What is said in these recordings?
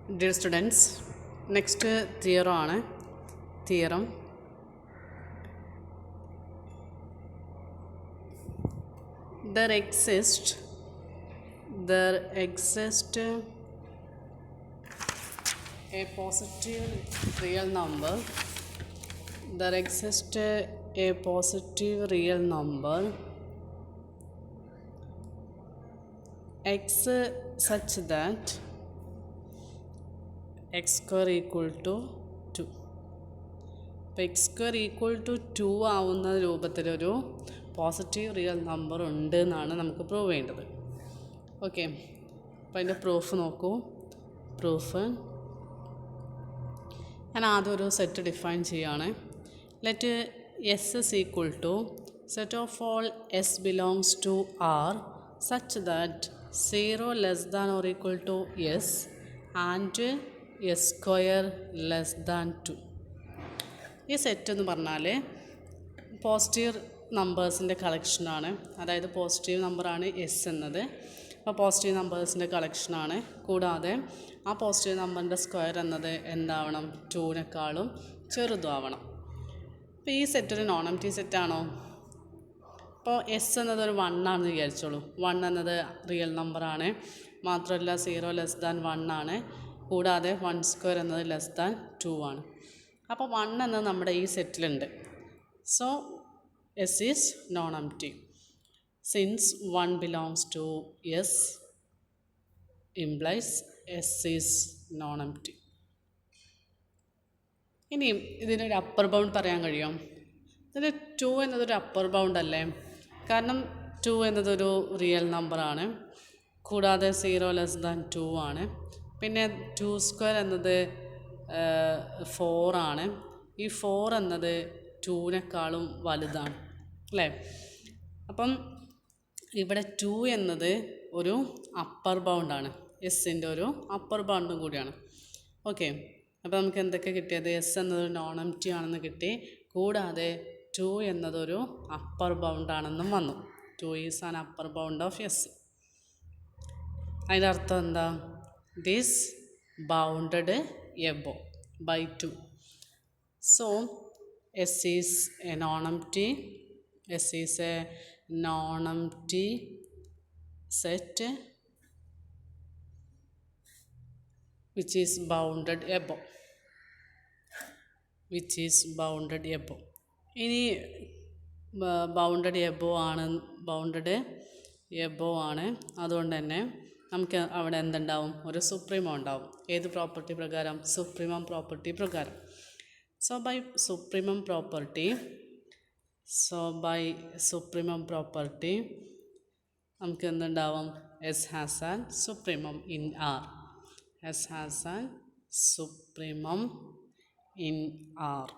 Dear students, next theorem. There exists a positive real number. There exists a positive real number x such that x square equal to 2. അപ്പോൾ x square equal to 2 ആവുന്ന രൂപത്തിലൊരു positive real number ഉണ്ട് എന്നാണ് നമുക്ക് prove ചെയ്യേണ്ടത്. Okay, അപ്പോൾ അതിൻ്റെ proof നോക്കൂ. ഞാൻ ആദ്യം ഒരു സെറ്റ് ഡിഫൈൻ ചെയ്യുകയാണ്. Let S is equal to set of all S belongs to R such that 0 less than or equal to S and S square less than 2. ഈ സെറ്റ് എന്ന് പറഞ്ഞാൽ പോസിറ്റീവ് നമ്പേഴ്സിൻ്റെ കളക്ഷനാണ്. അതായത് പോസിറ്റീവ് നമ്പറാണ് എസ് എന്നത്. അപ്പോൾ positive നമ്പേഴ്സിൻ്റെ കളക്ഷനാണ്. കൂടാതെ ആ പോസിറ്റീവ് നമ്പറിൻ്റെ സ്ക്വയർ എന്നത് എന്താവണം? 2-നേക്കാളും ചെറുതാവണം. അപ്പോൾ ഈ സെറ്റ് ഒരു നോൺ എംപ്റ്റി സെറ്റാണോ? അപ്പോൾ എസ് എന്നത് ഒരു 1 ആണെന്ന് വിചാരിച്ചോളൂ. 1 എന്നത് റിയൽ നമ്പറാണ്. മാത്രമല്ല 0 ലെസ് ദാൻ 1 ആണ്. കൂടാതെ 1 സ്ക്വയർ എന്നത് ലെസ് ദാൻ 2 ആണ്. അപ്പോൾ 1 എന്നത് നമ്മുടെ ഈ സെറ്റിലുണ്ട്. So S is non empty. Since 1 belongs to S implies S is non empty. ഇനിയും ഇതിനൊരു അപ്പർ ബൗണ്ട് പറയാൻ കഴിയും. ഇതിൽ 2 എന്നതൊരു അപ്പർ ബൗണ്ട് അല്ലേ? കാരണം 2 എന്നതൊരു റിയൽ നമ്പറാണ്. കൂടാതെ 0 ലെസ് ദാൻ 2 ആണ്. പിന്നെ 2 സ്ക്വയർ എന്നത് 4 ആണ്. ഈ 4 എന്നത് 2-നേക്കാളും വലുതാണ് അല്ലേ? അപ്പം ഇവിടെ 2 എന്നത് ഒരു അപ്പർ ബൗണ്ടാണ്. എസിൻ്റെ ഒരു അപ്പർ ബൗണ്ടും കൂടിയാണ്. ഓക്കെ, അപ്പോൾ നമുക്ക് എന്തൊക്കെ കിട്ടിയത്? എസ് എന്നതൊരു നോൺ എംപ്റ്റി ആണെന്ന് കിട്ടി. കൂടാതെ 2 എന്നതൊരു അപ്പർ ബൗണ്ടാണെന്നും വന്നു. 2 is an upper bound of S. അതിൻ്റെ അർത്ഥം എന്താ? This bounded above by 2. So S is a non-empty. S is a non-empty set which is bounded above. ഇനി ബൗണ്ടഡ് എബോ ആണ്. അതുകൊണ്ട് തന്നെ നമുക്ക് അവിടെ എന്തുണ്ടാവും? ഒരു സുപ്രീമോ ഉണ്ടാവും. ഏത് പ്രോപ്പർട്ടി പ്രകാരം? സുപ്രീമം പ്രോപ്പർട്ടി പ്രകാരം. സോ ബൈ സുപ്രീമം പ്രോപ്പർട്ടി നമുക്ക് എന്തുണ്ടാവും? S has an supremum in R.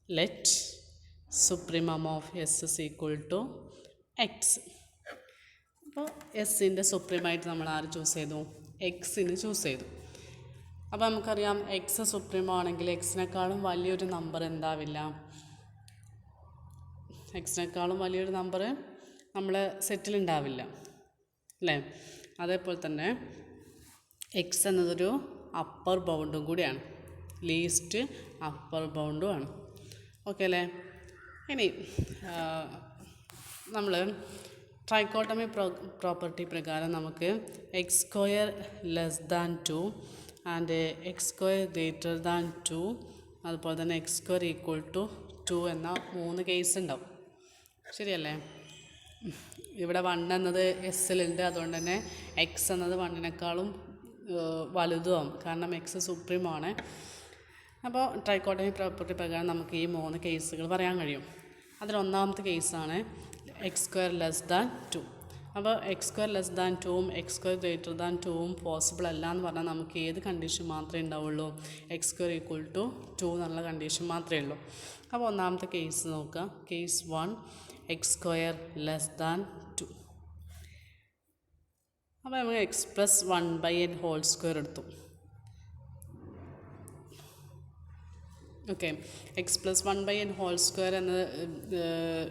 Let supremum of S is equal to X. അപ്പോൾ എസിൻ്റെ സുപ്രീമായിട്ട് നമ്മൾ ആര് ചൂസ് ചെയ്തു? എക്സിന് ചൂസ് ചെയ്തു. അപ്പോൾ നമുക്കറിയാം എക്സ് സുപ്രീമോ ആണെങ്കിൽ എക്സിനേക്കാളും വലിയൊരു നമ്പർ എന്താവില്ല? എക്സിനേക്കാളും വലിയൊരു നമ്പർ നമ്മളെ സെറ്റിലുണ്ടാവില്ല അല്ലേ? അതേപോലെ തന്നെ എക്സ് എന്നതൊരു അപ്പർ ബൗണ്ടും കൂടിയാണ്. Least upper ബൗണ്ടുമാണ്. ഓക്കെ അല്ലേ? ഇനി നമ്മൾ ട്രൈക്കോട്ടമി പ്രോപ്പർട്ടി പ്രകാരം നമുക്ക് X square less than 2 and X square greater than 2 അതുപോലെ തന്നെ എക്സ് സ്ക്വയർ ഈക്വൽ ടു 2 എന്ന 3 കേസ് ഉണ്ടാവും. ശരിയല്ലേ? ഇവിടെ 1 എന്നത് എസ്സിലുണ്ട്. അതുകൊണ്ട് തന്നെ എക്സ് എന്നത് 1-നേക്കാളും വലുതുമാവും. കാരണം എക്സ് സുപ്രീമാണ്. അപ്പോൾ ട്രൈക്കോട്ടമി പ്രോപ്പർട്ടി പ്രകാരം നമുക്ക് ഈ 3 കേസുകൾ പറയാൻ കഴിയും. അതിലൊന്നാമത്തെ കേസാണ് എക്സ് സ്ക്വയർ ലെസ് ദാൻ 2. അപ്പോൾ എക്സ് സ്ക്വയർ ലെസ് ദാൻ 2ഉം എക്സ് സ്ക്വയർ ഗ്രേറ്റർ ദാൻ 2ഉം പോസിബിൾ അല്ല എന്ന് പറഞ്ഞാൽ നമുക്ക് ഏത് കണ്ടീഷൻ മാത്രമേ ഉണ്ടാവുള്ളൂ? എക്സ് സ്ക്വയർ ഈക്വൽ ടു 2 എന്നുള്ള കണ്ടീഷൻ മാത്രമേ ഉള്ളൂ. അപ്പോൾ ഒന്നാമത്തെ കേസ് നോക്കുക. Case 1 x square less than 2. അപ്പോൾ നമുക്ക് x plus 1/n whole square എടുത്തു. Okay, x plus 1/n whole square എന്ന്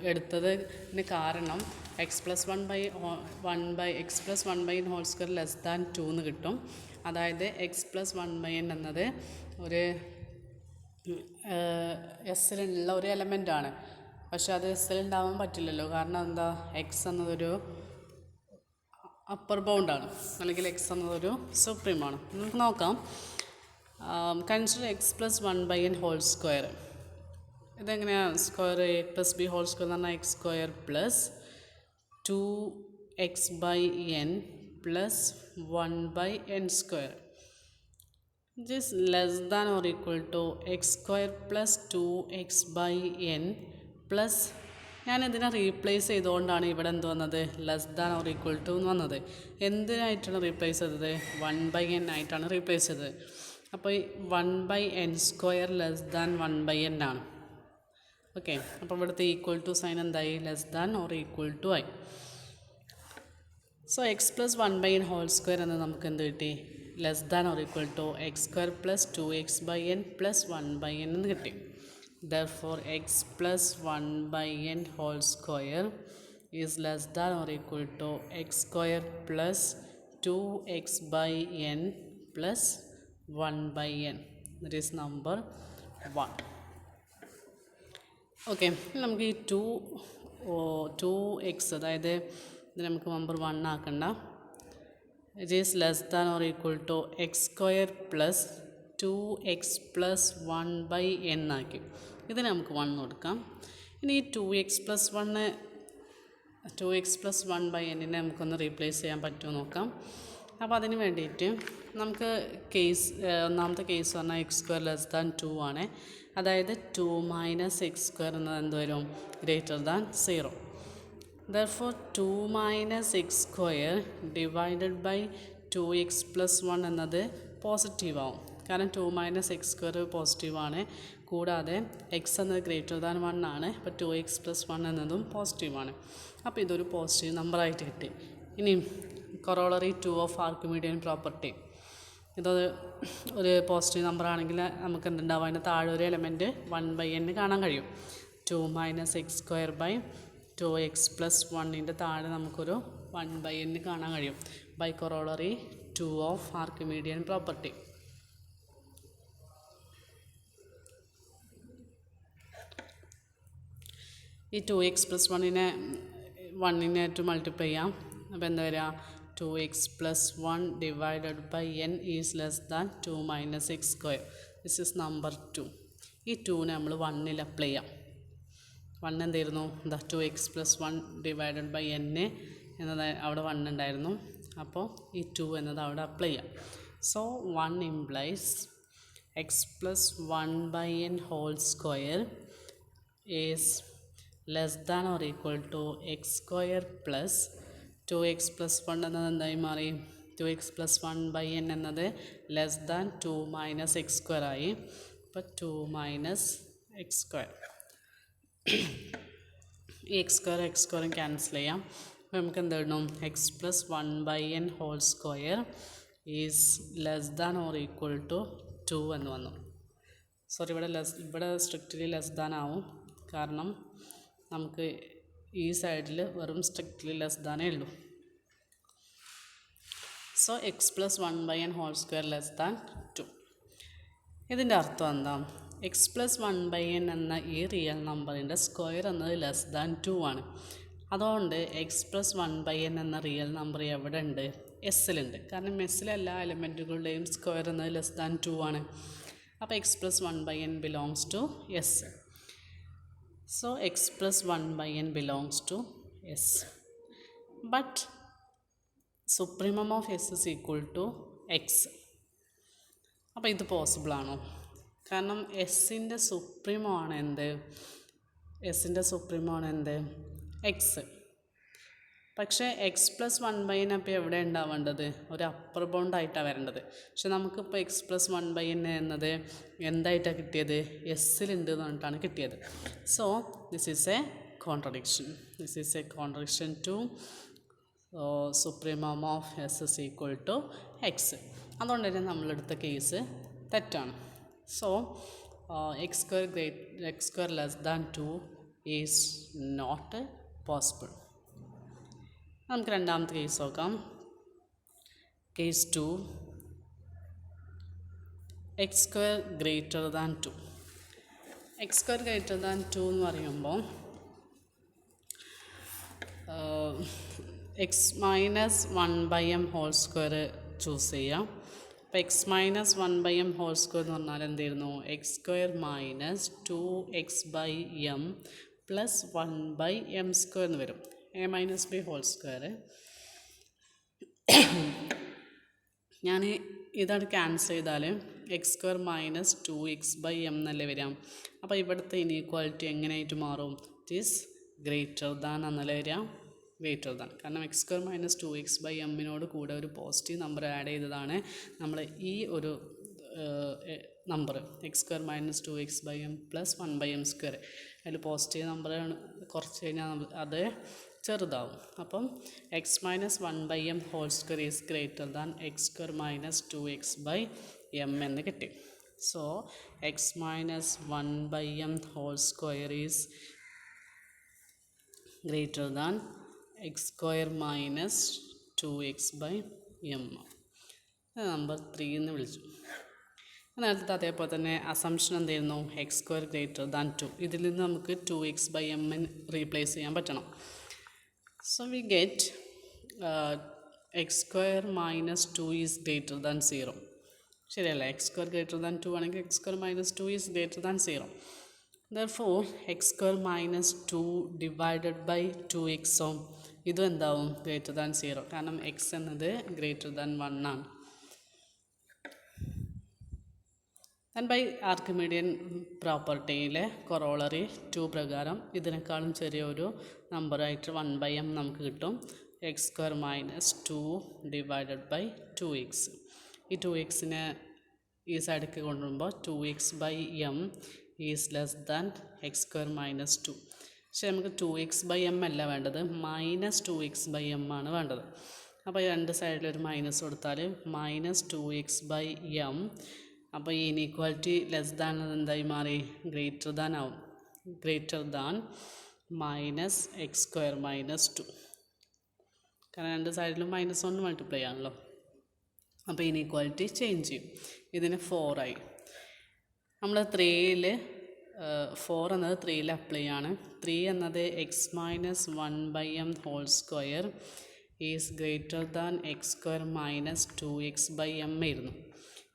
എടുത്തതിന് കാരണം x plus x plus 1/n whole square less than 2 എന്ന് കിട്ടും. അതായത് എക്സ് പ്ലസ് 1/n എന്നത് ഒരു എസ്സിലുള്ള ഒരു എലമെൻ്റാണ്. പക്ഷെ അത് എസ്സിൽ ഉണ്ടാവാൻ പറ്റില്ലല്ലോ. കാരണം എന്താ, എക്സ് എന്നതൊരു അപ്പർ ബൗണ്ടാണ്, അല്ലെങ്കിൽ എക്സ് എന്നതൊരു സുപ്രീമാണ്. നമുക്ക് നോക്കാം. Consider x plus 1/n whole square. ഇതെങ്ങനെയാണ് square? A plus b whole square എന്ന് പറഞ്ഞാൽ x square plus 2x/n plus 1/n square. It is less than or equal to x square plus 2x/n plus, ഞാനിതിനെ replace ചെയ്തുകൊണ്ടാണ് ഇവിടെ എന്ത് വന്നത്, less than or equal to എന്ന് വന്നത്. എന്തിനായിട്ടാണ് replace ചെയ്തത്? 1/n ആയിട്ടാണ് റീപ്ലേസ് ചെയ്തത്. അപ്പോൾ ഈ 1/n square less than 1/n ആണ്. ഓക്കെ, അപ്പോൾ ഇവിടുത്തെ ഈക്വൽ ടു സൈൻ എന്തായി? Less than or equal to ആയി. So X plus 1/n whole square എന്ന് നമുക്ക് എന്ത് കിട്ടി? Less than or equal to X square plus 2x/n plus 1/n എന്ന് കിട്ടി. Therefore x plus 1/n whole square is less than or equal to x square plus 2x/n plus 1/n. That is number 1. Okay, നമുക്ക് ഈ 2x, അതായത് ഇത് നമുക്ക് number 1 ആക്കണ്ട. It is less than or equal to x square plus 2x plus 1/n ആക്കി. ഇതിന് നമുക്ക് 1 കൊടുക്കാം. ഇനി ഈ 2x plus 1/n നമുക്കൊന്ന് റീപ്ലേസ് ചെയ്യാൻ പറ്റുമോ നോക്കാം. അപ്പോൾ അതിന് വേണ്ടിയിട്ട് നമുക്ക് ഒന്നാമത്തെ കേസ് പറഞ്ഞാൽ എക്സ് സ്ക്വയർ ലെസ് ദാൻ 2 ആണ്. അതായത് 2 മൈനസ് എക്സ് സ്ക്വയർ എന്നത് എന്ത് വരും? Greater than 0. Therefore 2 minus X square divided by 2x plus 1 എന്നത് പോസിറ്റീവ് ആവും. കാരണം 2 മൈനസ് എക്സ് സ്ക്വയർ പോസിറ്റീവാണ്. കൂടാതെ എക്സ് എന്നത് ഗ്രേറ്റർ ദാൻ 1 ആണ്. അപ്പോൾ 2x പ്ലസ് 1 എന്നതും പോസിറ്റീവാണ്. അപ്പോൾ ഇതൊരു പോസിറ്റീവ് നമ്പറായിട്ട് കിട്ടി. ഇനി കൊറോളറി 2 ഓഫ് ആർക്കിമീഡിയൻ പ്രോപ്പർട്ടി. ഇതൊരു പോസിറ്റീവ് നമ്പർ ആണെങ്കിൽ നമുക്ക് എന്തുണ്ടാവും? അതിൻ്റെ താഴെ ഒരു എലമെൻറ്റ് 1/n കാണാൻ കഴിയും. 2 minus X square by 2x plus 1 താഴെ നമുക്കൊരു 1/n കാണാൻ കഴിയും. By corollary 2 of Archimedean property. ഈ 2x പ്ലസ് 1 മൾട്ടിപ്ലൈ ചെയ്യാം. അപ്പോൾ എന്താ വരിക? 2x plus 1 divided by n is less than 2 minus X square. This is number 2. ഈ 2നെ നമ്മൾ 1 അപ്ലൈ ചെയ്യാം. 1 എന്തായിരുന്നു? 2x plus 1 divided by n എന്നത് അവിടെ 1 ഉണ്ടായിരുന്നു. അപ്പോൾ ഈ 2 എന്നത് അവിടെ അപ്ലൈ ചെയ്യാം. So 1 implies X plus 1/n whole square is less than or equal to X square plus 2x plus 1 എന്നത് എന്തായി മാറി? 2x പ്ലസ് 1/n എന്നത് less than 2 minus X square ആയി. അപ്പോൾ 2 മൈനസ് എക്സ് സ്ക്വയർ. ഈ എക്സ് സ്ക്വയറും ക്യാൻസൽ ചെയ്യാം. അപ്പോൾ നമുക്ക് എന്ത് എഴുതണം? X plus 1/n whole square is less than or equal to 2 എന്ന് വന്നു. സോറി, ഇവിടെ സ്ട്രിക്റ്റ്ലി ലെസ് ദാൻ ആവും. കാരണം നമുക്ക് ഈ സൈഡിൽ വെറും സ്ട്രിക്റ്റ്ലി ലെസ് ദാനേ ഉള്ളൂ. So X plus 1/n whole square less than 2. ഇതിൻ്റെ അർത്ഥം എന്താ? എക്സ് പ്ലസ് 1/n എന്ന ഈ റിയൽ നമ്പറിൻ്റെ സ്ക്വയർ എന്നത് ലെസ് ദാൻ 2 ആണ്. അതുകൊണ്ട് എക്സ് പ്ലസ് 1/n എന്ന റിയൽ നമ്പർ എവിടെ ഉണ്ട്? എസ്സിലുണ്ട്. കാരണം എസ്സിലെ എല്ലാ എലമെൻറ്റുകളുടെയും സ്ക്വയർ എന്നത് ലെസ് ദാൻ 2 ആണ്. അപ്പോൾ X plus 1/n belongs to S. So x plus 1/n belongs to S. But supremum of S is equal to x. അപ്പോൾ ഇത് പോസിബിൾ ആണോ? കാരണം എസ്സിൻ്റെ സുപ്രീമാണ് എന്ത്? എക്സ്. പക്ഷേ എക്സ് പ്ലസ് 1/n അപ്പോൾ എവിടെ ഉണ്ടാവേണ്ടത്? ഒരു അപ്പർ ബൗണ്ടായിട്ടാണ് വരേണ്ടത്. പക്ഷെ നമുക്കിപ്പോൾ എക്സ് പ്ലസ് 1/n എന്നത് എന്തായിട്ടാണ് കിട്ടിയത്? എസ്സിലുണ്ട് എന്ന് പറഞ്ഞിട്ടാണ് കിട്ടിയത്. So this is a contradiction to supremum of S is equal to X. അതുകൊണ്ട് തന്നെ നമ്മളെടുത്ത കേസ് തെറ്റാണ്. So X square less than 2 is not possible. നമുക്ക് രണ്ടാമത്തെ കേസ് നോക്കാം. Case 2, X square greater than 2. X square greater than 2 എന്ന് പറയുമ്പോൾ X minus 1/m whole square choose ചെയ്യാം. അപ്പോൾ X minus 1/m whole square എന്ന് പറഞ്ഞാൽ എന്തായിരുന്നു? X square minus 2x/m plus 1/m square എന്ന് വരും. a minus B whole square. ഞാൻ ഇതാണ് ക്യാൻസൽ ചെയ്താൽ എക്സ് സ്ക്വയർ മൈനസ് 2x/m എന്നല്ലേ വരാം. അപ്പോൾ ഇവിടുത്തെ ഇനീക്വാലിറ്റി എങ്ങനെയായിട്ട് മാറും? ഇറ്റ് ഈസ് ഗ്രേറ്റർ ദാൻ എന്നല്ലേ വരിക, ഗ്രേറ്റർ ദാൻ. കാരണം എക്സ് സ്ക്വയർ മൈനസ് 2x/mനോട് കൂടെ ഒരു പോസിറ്റീവ് നമ്പർ ആഡ് ചെയ്തതാണ് നമ്മൾ ഈ ഒരു number X square minus 2x/m plus 1/m square. അതിൽ പോസിറ്റീവ് നമ്പർ കുറച്ച് കഴിഞ്ഞാൽ അത് ചെറുതാവും. അപ്പം X minus 1/m whole square is greater than X square minus 2x/m എന്ന് കിട്ടി. So X minus 1/m whole square is greater than X square minus 2x/m. Number 3 എന്ന് വിളിച്ചു. നേരത്തെ അതേപോലെ തന്നെ അസംഷൻ എന്തായിരുന്നു? X square greater than 2. ഇതിൽ നിന്ന് നമുക്ക് 2x/m റീപ്ലേസ് ചെയ്യാൻ പറ്റണം. So we get X square minus 2 is greater than 0. ശരിയല്ലേ? എക്സ് സ്ക്വയർ ഗ്രേറ്റർ ദാൻ 2 ആണെങ്കിൽ X square minus 2 is greater than 0. Therefore X square minus 2 divided by 2x ഇതും എന്താവും? Greater than 0. കാരണം എക്സ് എന്നത് greater than 1 ആണ്. Then by Archimedean പ്രോപ്പർട്ടിയിലെ corollary 2 പ്രകാരം ഇതിനേക്കാളും ചെറിയൊരു നമ്പറായിട്ട് 1/m നമുക്ക് കിട്ടും. X square minus 2 divided by 2x. ഈ 2xനെ ഈ സൈഡിലേക്ക് കൊണ്ടുവരുമ്പോൾ 2x/m is less than X square minus 2. പക്ഷേ നമുക്ക് 2x/m അല്ല വേണ്ടത്, മൈനസ് 2x/m ആണ് വേണ്ടത്. അപ്പോൾ ഈ രണ്ട് സൈഡിലൊരു മൈനസ് കൊടുത്താൽ മൈനസ് 2x/m. അപ്പോൾ ഈ ഇനീക്വാലിറ്റി ലെസ് ദാൻ എന്തായി മാറി? ഗ്രേറ്റർ ദാൻ ആവും. Greater than minus X square minus 2. കാരണം രണ്ട് സൈഡിലും മൈനസ് കൊണ്ട് മൾട്ടിപ്ലൈ ആണല്ലോ. അപ്പോൾ ഇനീക്വാലിറ്റി ചേഞ്ച് ചെയ്യും. ഇതിന് 4 ആയി. നമ്മൾ 3ൽ 4 എന്നത് 3ൽ അപ്ലൈ ആണ്. 3 എന്നത് X minus 1/m whole square is greater than X square minus 2x/m ആയിരുന്നു.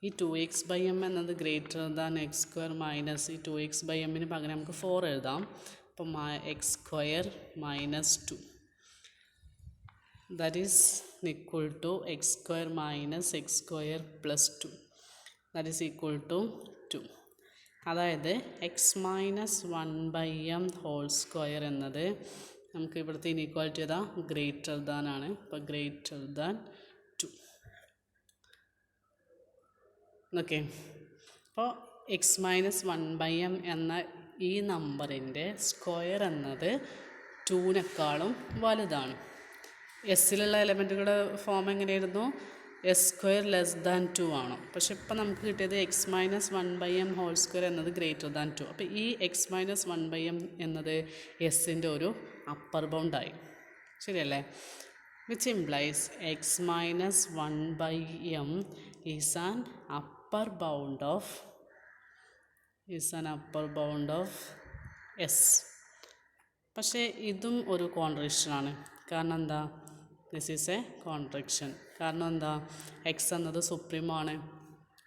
ഈ 2x/m എന്നത് greater than X square minus ഈ 2x/mന് പകരം നമുക്ക് 4 എഴുതാം. അപ്പം എക്സ് square minus 2 that is equal to X square minus X square plus 2 that is equal to 2. അതായത് X minus 1/m whole square എന്നത് നമുക്ക് ഇവിടുത്തെ ഇനീക്വാലിറ്റി ഏതാ? ഗ്രേറ്റർ ദാൻ ആണ്. അപ്പോൾ ഗ്രേറ്റർ ദാൻ 2. ഓക്കെ. അപ്പോൾ എക്സ് മൈനസ് 1/m എന്ന ഈ നമ്പറിൻ്റെ സ്ക്വയർ എന്നത് 2നേക്കാളും വലുതാണ്. എസ്സിലുള്ള എലമെൻറ്റുകളുടെ ഫോം എങ്ങനെയായിരുന്നു? എസ് സ്ക്വയർ ലെസ് ദാൻ 2 ആണ്. പക്ഷെ ഇപ്പം നമുക്ക് കിട്ടിയത് X minus 1/m whole square എന്നത് ഗ്രേറ്റർ ദാൻ 2. അപ്പോൾ ഈ എക്സ് മൈനസ് 1/m എന്നത് എസിൻ്റെ ഒരു അപ്പർ ബൗണ്ടായി. ശരിയല്ലേ? Which implies x minus 1/m is an upper bound of S. പക്ഷേ ഇതും ഒരു കോൺട്രഡിക്ഷനാണ്. കാരണം എന്താ? This is a contradiction. കാരണം എന്താ? എക്സ് എന്നത് സുപ്രീമാണ്.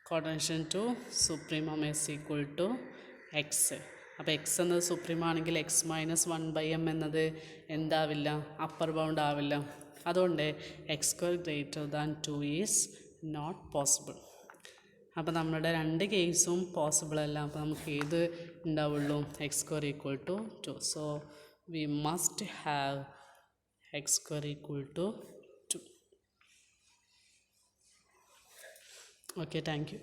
Contradiction to supremum S equal to X. അപ്പോൾ എക്സ് എന്നത് സുപ്രീമാണെങ്കിൽ എക്സ് മൈനസ് 1/m എന്നത് എന്താവില്ല? അപ്പർ ബൗണ്ട് ആവില്ല. അതുകൊണ്ട് X square greater than 2 is not possible. അപ്പോൾ നമ്മുടെ രണ്ട് കേസും പോസിബിൾ അല്ല. അപ്പോൾ നമുക്ക് ഏത് ഉണ്ടാവുള്ളൂ? X square equal to 2. So we must have X square equal to 2. Okay, thank you.